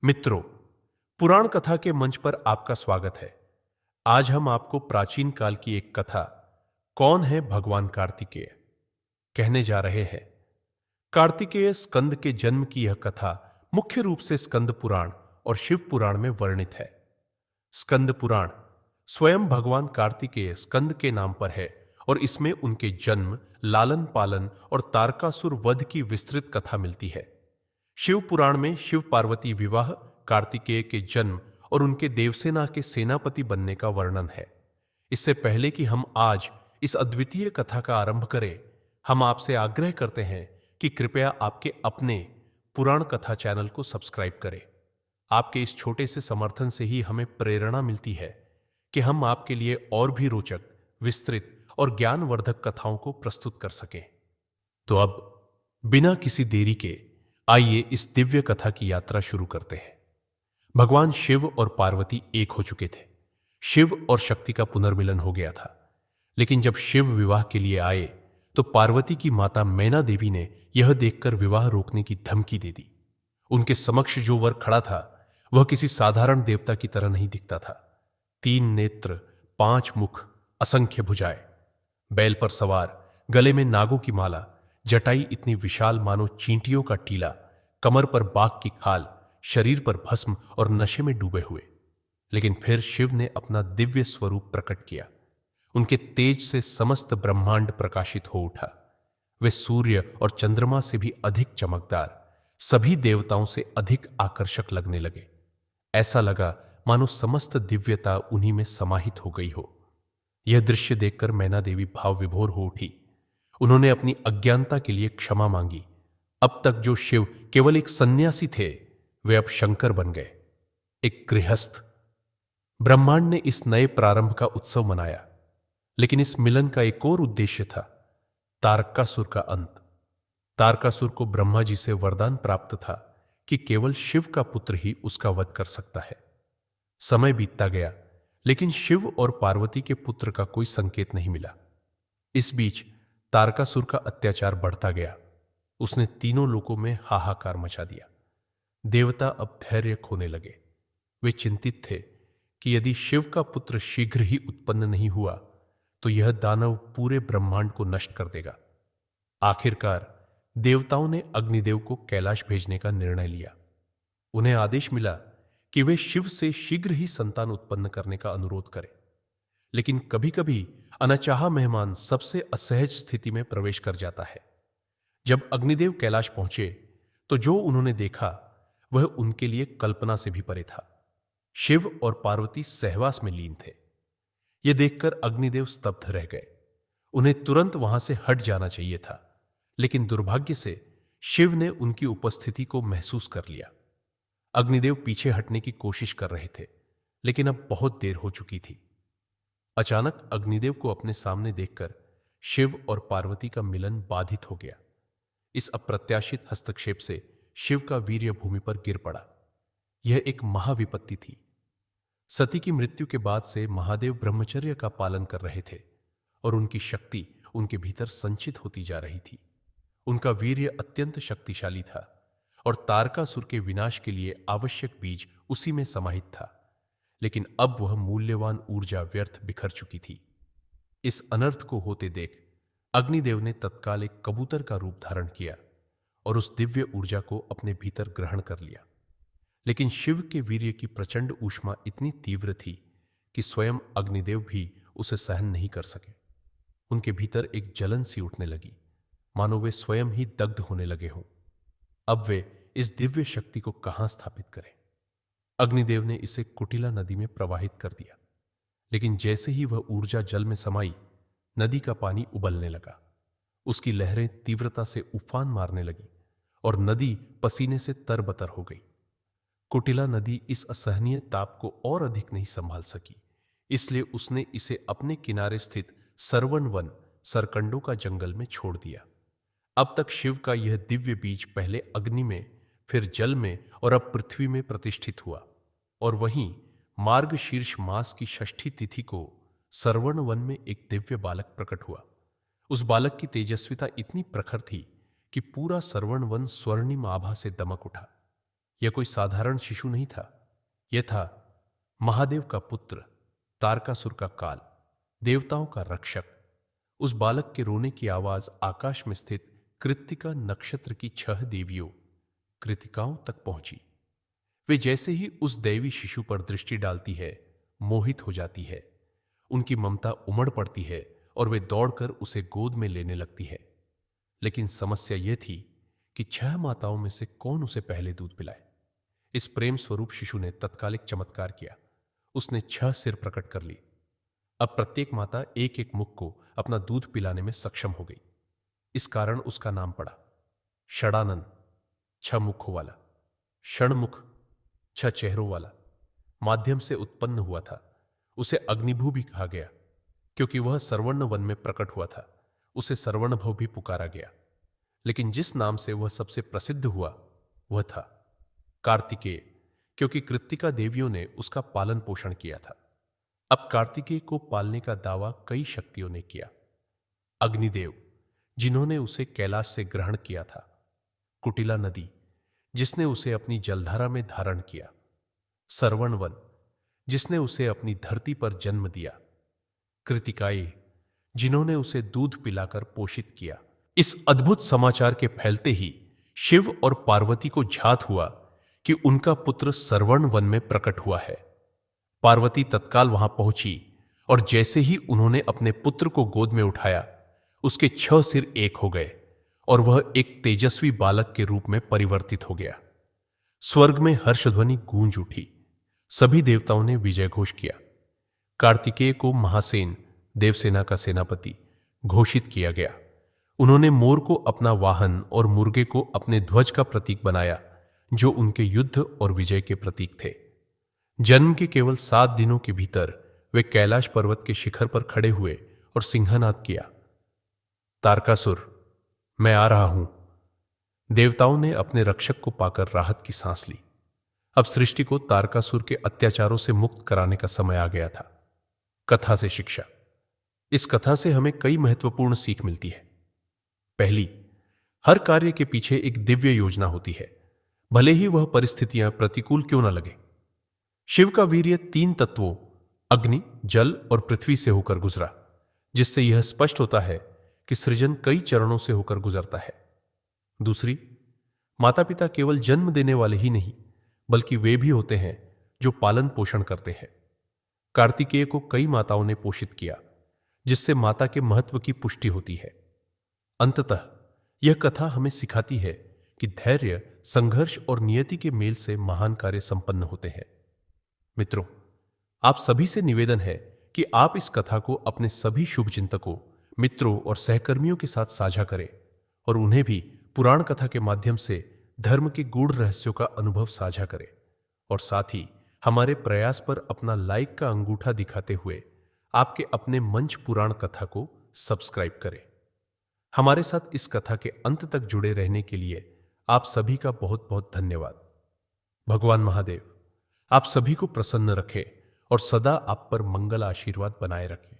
मित्रों, पुराण कथा के मंच पर आपका स्वागत है। आज हम आपको प्राचीन काल की एक कथा, कौन है भगवान कार्तिकेय, कहने जा रहे हैं। कार्तिकेय स्कंद के जन्म की यह कथा मुख्य रूप से स्कंद पुराण और शिव पुराण में वर्णित है। स्कंद पुराण स्वयं भगवान कार्तिकेय स्कंद के नाम पर है और इसमें उनके जन्म, लालन पालन और तारकासुर वध की विस्तृत कथा मिलती है। शिव पुराण में शिव पार्वती विवाह, कार्तिकेय के जन्म और उनके देवसेना के सेनापति बनने का वर्णन है। इससे पहले कि हम आज इस अद्वितीय कथा का आरंभ करें, हम आपसे आग्रह करते हैं कि कृपया आपके अपने पुराण कथा चैनल को सब्सक्राइब करें। आपके इस छोटे से समर्थन से ही हमें प्रेरणा मिलती है कि हम आपके लिए और भी रोचक, विस्तृत और ज्ञानवर्धक कथाओं को प्रस्तुत कर सकें। तो अब बिना किसी देरी के आइए इस दिव्य कथा की यात्रा शुरू करते हैं। भगवान शिव और पार्वती एक हो चुके थे। शिव और शक्ति का पुनर्मिलन हो गया था। लेकिन जब शिव विवाह के लिए आए तो पार्वती की माता मैना देवी ने यह देखकर विवाह रोकने की धमकी दे दी। उनके समक्ष जो वर खड़ा था वह किसी साधारण देवता की तरह नहीं दिखता था। 3 नेत्र, 5 मुख, असंख्य भुजाएं, बैल पर सवार, गले में नागों की माला, जटाई इतनी विशाल मानो चींटियों का टीला, कमर पर बाघ की खाल, शरीर पर भस्म और नशे में डूबे हुए। लेकिन फिर शिव ने अपना दिव्य स्वरूप प्रकट किया। उनके तेज से समस्त ब्रह्मांड प्रकाशित हो उठा। वे सूर्य और चंद्रमा से भी अधिक चमकदार, सभी देवताओं से अधिक आकर्षक लगने लगे। ऐसा लगा मानो समस्त दिव्यता उन्हीं में समाहित हो गई हो। यह दृश्य देखकर मैना देवी भाव विभोर हो उठी। उन्होंने अपनी अज्ञानता के लिए क्षमा मांगी। अब तक जो शिव केवल एक सन्यासी थे, वे अब शंकर बन गए, एक गृहस्थ। ब्रह्मांड ने इस नए प्रारंभ का उत्सव मनाया। लेकिन इस मिलन का एक और उद्देश्य था, तारकासुर का अंत। तारकासुर को ब्रह्मा जी से वरदान प्राप्त था कि केवल शिव का पुत्र ही उसका वध कर सकता है। समय बीतता गया, लेकिन शिव और पार्वती के पुत्र का कोई संकेत नहीं मिला। इस बीच तारकासुर का अत्याचार बढ़ता गया। उसने तीनों लोकों में हाहाकार मचा दिया। देवता अब धैर्य खोने लगे। वे चिंतित थे कि यदि शिव का पुत्र शीघ्र ही उत्पन्न नहीं हुआ तो यह दानव पूरे ब्रह्मांड को नष्ट कर देगा। आखिरकार देवताओं ने अग्निदेव को कैलाश भेजने का निर्णय लिया। उन्हें आदेश मिला कि वे शिव से शीघ्र ही संतान उत्पन्न करने का अनुरोध करें। लेकिन कभी कभी अनचाहा मेहमान सबसे असहज स्थिति में प्रवेश कर जाता है। जब अग्निदेव कैलाश पहुंचे तो जो उन्होंने देखा वह उनके लिए कल्पना से भी परे था। शिव और पार्वती सहवास में लीन थे। यह देखकर अग्निदेव स्तब्ध रह गए। उन्हें तुरंत वहां से हट जाना चाहिए था, लेकिन दुर्भाग्य से शिव ने उनकी उपस्थिति को महसूस कर लिया। अग्निदेव पीछे हटने की कोशिश कर रहे थे, लेकिन अब बहुत देर हो चुकी थी। अचानक अग्निदेव को अपने सामने देखकर शिव और पार्वती का मिलन बाधित हो गया। इस अप्रत्याशित हस्तक्षेप से शिव का वीर्य भूमि पर गिर पड़ा। यह एक महाविपत्ति थी। सती की मृत्यु के बाद से महादेव ब्रह्मचर्य का पालन कर रहे थे और उनकी शक्ति उनके भीतर संचित होती जा रही थी। उनका वीर्य अत्यंत शक्तिशाली था और तारकासुर के विनाश के लिए आवश्यक बीज उसी में समाहित था। लेकिन अब वह मूल्यवान ऊर्जा व्यर्थ बिखर चुकी थी। इस अनर्थ को होते देख अग्निदेव ने तत्काल एक कबूतर का रूप धारण किया और उस दिव्य ऊर्जा को अपने भीतर ग्रहण कर लिया। लेकिन शिव के वीर्य की प्रचंड ऊष्मा इतनी तीव्र थी कि स्वयं अग्निदेव भी उसे सहन नहीं कर सके। उनके भीतर एक जलन सी उठने लगी, मानो वे स्वयं ही दग्ध होने लगे हों। अब वे इस दिव्य शक्ति को कहां स्थापित करें? अग्निदेव ने इसे कुटिला नदी में प्रवाहित कर दिया। लेकिन जैसे ही वह ऊर्जा जल में समाई, नदी का पानी उबलने लगा। उसकी लहरें तीव्रता से उफान मारने लगी और नदी पसीने से तरबतर हो गई। कुटिला नदी इस असहनीय ताप को और अधिक नहीं संभाल सकी, इसलिए उसने इसे अपने किनारे स्थित सरवन वन, सरकंडों का जंगल में छोड़ दिया। अब तक शिव का यह दिव्य बीज पहले अग्नि में, फिर जल में और अब पृथ्वी में प्रतिष्ठित हुआ। और वहीं मार्गशीर्ष मास की षष्ठी तिथि को सरवण वन में एक दिव्य बालक प्रकट हुआ। उस बालक की तेजस्विता इतनी प्रखर थी कि पूरा सरवण वन स्वर्णिम आभा से दमक उठा। यह कोई साधारण शिशु नहीं था। यह था महादेव का पुत्र, तारकासुर का काल, देवताओं का रक्षक। उस बालक के रोने की आवाज आकाश में स्थित कृत्तिका नक्षत्र की 6 देवियों कृतिकाओं तक पहुंची। वे जैसे ही उस दैवी शिशु पर दृष्टि डालती है, मोहित हो जाती है। उनकी ममता उमड़ पड़ती है और वे दौड़कर उसे गोद में लेने लगती है। लेकिन समस्या यह थी कि 6 माताओं में से कौन उसे पहले दूध पिलाए। इस प्रेम स्वरूप शिशु ने तत्कालिक चमत्कार किया। उसने 6 सिर प्रकट कर ली। अब प्रत्येक माता एक एक मुख को अपना दूध पिलाने में सक्षम हो गई। इस कारण उसका नाम पड़ा षडानन, 6 मुखों वाला। षणमुख, 6 चेहरों वाला। माध्यम से उत्पन्न हुआ था। उसे अग्निभू भी कहा गया, क्योंकि वह सरवर्ण वन में प्रकट हुआ था। उसे सरवणभव भी पुकारा गया। लेकिन जिस नाम से वह सबसे प्रसिद्ध हुआ वह था कार्तिकेय, क्योंकि कृत्तिका देवियों ने उसका पालन पोषण किया था। अब कार्तिकेय को पालने का दावा कई शक्तियों ने किया। अग्निदेव, जिन्होंने उसे कैलाश से ग्रहण किया था। कुटिला नदी, जिसने उसे अपनी जलधारा में धारण किया। सरवण वन, जिसने उसे अपनी धरती पर जन्म दिया। कृतिकाएं, जिन्होंने उसे दूध पिलाकर पोषित किया। इस अद्भुत समाचार के फैलते ही शिव और पार्वती को झात हुआ कि उनका पुत्र सरवण वन में प्रकट हुआ है। पार्वती तत्काल वहां पहुंची और जैसे ही उन्होंने अपने पुत्र को गोद में उठाया, उसके 6 सिर एक हो गए और वह एक तेजस्वी बालक के रूप में परिवर्तित हो गया। स्वर्ग में हर्षध्वनि गूंज उठी। सभी देवताओं ने विजय घोष किया। कार्तिकेय को महासेन, देवसेना का सेनापति, घोषित किया गया। उन्होंने मोर को अपना वाहन और मुर्गे को अपने ध्वज का प्रतीक बनाया, जो उनके युद्ध और विजय के प्रतीक थे। जन्म के केवल 7 दिनों के भीतर वे कैलाश पर्वत के शिखर पर खड़े हुए और सिंहनाद किया, तारकासुर, मैं आ रहा हूं। देवताओं ने अपने रक्षक को पाकर राहत की सांस ली। अब सृष्टि को तारकासुर के अत्याचारों से मुक्त कराने का समय आ गया था। कथा से शिक्षा। इस कथा से हमें कई महत्वपूर्ण सीख मिलती है। पहली, हर कार्य के पीछे एक दिव्य योजना होती है, भले ही वह परिस्थितियां प्रतिकूल क्यों न लगे। शिव का वीर्य 3 तत्वों अग्नि, जल और पृथ्वी से होकर गुजरा, जिससे यह स्पष्ट होता है कि सृजन कई चरणों से होकर गुजरता है। दूसरी, माता पिता केवल जन्म देने वाले ही नहीं, बल्कि वे भी होते हैं जो पालन पोषण करते हैं। कार्तिकेय को कई माताओं ने पोषित किया, जिससे माता के महत्व की पुष्टि होती है। अंततः यह कथा हमें सिखाती है कि धैर्य, संघर्ष और नियति के मेल से महान कार्य संपन्न होते हैं। मित्रों, आप सभी से निवेदन है कि आप इस कथा को अपने सभी शुभचिंतकों, मित्रों और सहकर्मियों के साथ साझा करें और उन्हें भी पुराण कथा के माध्यम से धर्म के गूढ़ रहस्यों का अनुभव साझा करें। और साथ ही हमारे प्रयास पर अपना लाइक का अंगूठा दिखाते हुए आपके अपने मंच पुराण कथा को सब्सक्राइब करें। हमारे साथ इस कथा के अंत तक जुड़े रहने के लिए आप सभी का बहुत बहुत धन्यवाद। भगवान महादेव आप सभी को प्रसन्न रखे और सदा आप पर मंगल आशीर्वाद बनाए रखे।